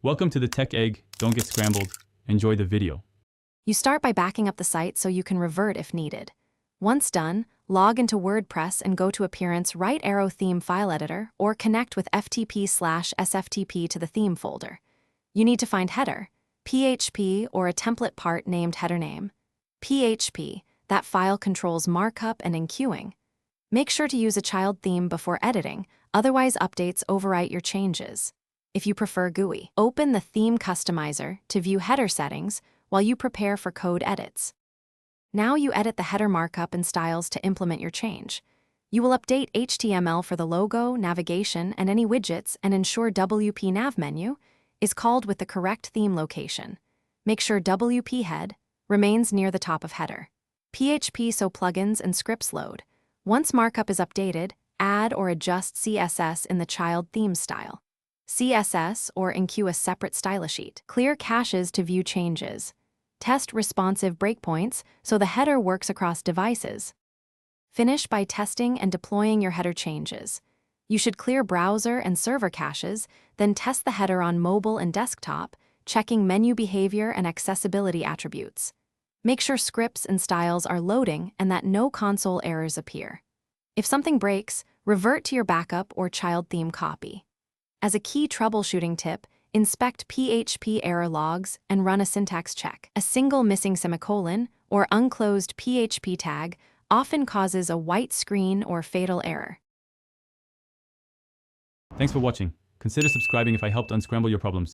Welcome to the Tech Egg. Don't get scrambled. Enjoy the video. You start by backing up the site so you can revert if needed. Once done, log into WordPress and go to Appearance right arrow theme file editor or connect with ftp/sftp to the theme folder. You need to find header, PHP or a template part named header name. PHP, that file controls markup and enqueuing. Make sure to use a child theme before editing, otherwise updates overwrite your changes. If you prefer GUI, open the Theme Customizer to view header settings while you prepare for code edits. Now you edit the header markup and styles to implement your change. You will update HTML for the logo, navigation, and any widgets and ensure WP Nav menu is called with the correct theme location. Make sure WP head remains near the top of header. PHP so plugins and scripts load. Once markup is updated, add or adjust CSS in the child theme style. CSS or enqueue a separate style sheet. Clear caches to view changes. Test responsive breakpoints so the header works across devices. Finish by testing and deploying your header changes. You should clear browser and server caches, then test the header on mobile and desktop, checking menu behavior and accessibility attributes. Make sure scripts and styles are loading and that no console errors appear. If something breaks, revert to your backup or child theme copy. As a key troubleshooting tip, inspect PHP error logs and run a syntax check. A single missing semicolon or unclosed PHP tag often causes a white screen or fatal error. Thanks for watching. Consider subscribing if I helped unscramble your problems.